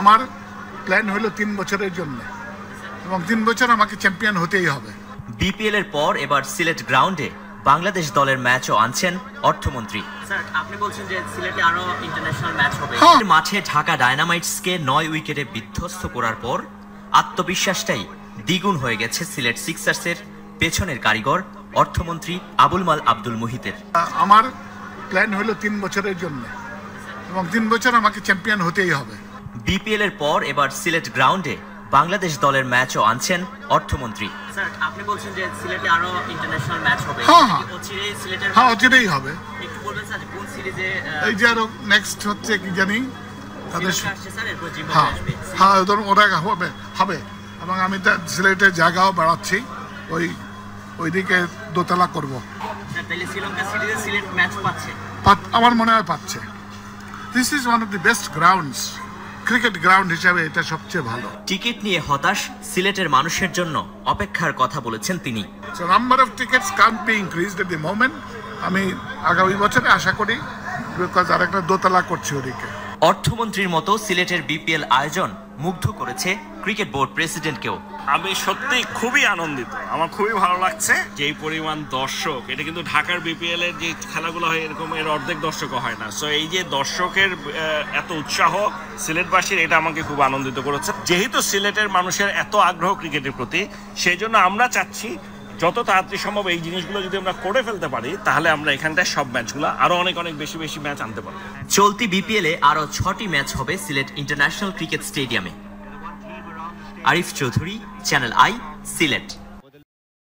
আমার প্ল্যান হলো 3 বছরের জন্য, এবং 3 বছর আমাকে চ্যাম্পিয়ন হতেই হবে। বিপিএল এর পর এবার সিলেট গ্রাউন্ডে বাংলাদেশ দলের ম্যাচও আনছেন অর্থমন্ত্রী। স্যার, আপনি বলছেন যে সিলেটে আরো ইন্টারন্যাশনাল ম্যাচ হবে। মাঠে ঢাকা ডায়নামাইটসকে 9 উইকেটে বিধ্বস্ত করার পর আত্মবিশ্বাসটাই দ্বিগুণ হয়ে গেছে সিলেট সিক্সার্সের পেছনের কারিগর অর্থমন্ত্রী আবুল মাল আব্দুল মুহিতের। আমার প্ল্যান হলো 3 বছরের জন্য, এবং 3 বছর আমাকে চ্যাম্পিয়ন হতেই হবে। বিপিএল এর পর এবার সিলেট গ্রাউন্ডে বাংলাদেশ দলের ম্যাচও আনছেন অর্থমন্ত্রী। স্যার, আপনি বলছেন যে সিলেটে আরো ইন্টারন্যাশনাল ম্যাচ হবে। অচিরেই সিলেটের অচিরেই হবে। একটু বলবেন স্যার কোন সিরিজে? এই যে আরো নেক্সট হচ্ছে কি জানি তাদের আসছে স্যার, এরপর জিম্বাবুয়ে আসবে। হ্যাঁ, ওরা হবে। এবং আমি সিলেটের জায়গাও বাড়াচ্ছি, ওইদিকে দোতলা করব। স্যার, তাহলে শ্রীলঙ্কা সিরিজে সিলেট ম্যাচ পাচ্ছে? আমার মনে হয় পাচ্ছে। This is one of the best grounds, cricket ground হিসাবে এটা সবচেয়ে ভালো। টিকিট নিয়ে হতাশ সিলেটের মানুষের জন্য অপেক্ষার কথা বলেছেন তিনি। So number of tickets can't be increased at the moment. আমি আগামী বছরে আশা করি, বিকজ আরেকটা দোতলা করছি ওদিকে। অর্থমন্ত্রীর মতো সিলেটের বিপিএল আয়োজন মুগ্ধ করেছে ক্রিকেট বোর্ড প্রেসিডেন্টকেও। আমি সত্যি খুবই আনন্দিত, আমার খুবই ভালো লাগছে যে এই পরিমাণ দর্শক। এটা কিন্তু ঢাকার বিপিএল এর যে খেলাগুলো হয় এরকম এর অর্ধেক দর্শকও হয় না। সো এই যে দর্শকের এত উৎসাহ সিলেটবাসীর, এটা আমাকে খুব আনন্দিত করেছে। যেহেতু সিলেটের মানুষের এত আগ্রহ ক্রিকেটের প্রতি, সেই জন্য আমরা চাচ্ছি যত তাড়াতাড়ি সম্ভব এই জিনিসগুলো যদি আমরা করে ফেলতে পারি, তাহলে আমরা এখানটায় সব ম্যাচগুলো আরো অনেক বেশি ম্যাচ আনতে পারবো। চলতি বিপিএল এ আরো 6টি ম্যাচ হবে সিলেট ইন্টারন্যাশনাল ক্রিকেট স্টেডিয়ামে। Arif Chowdhury, channel I, Sylhet.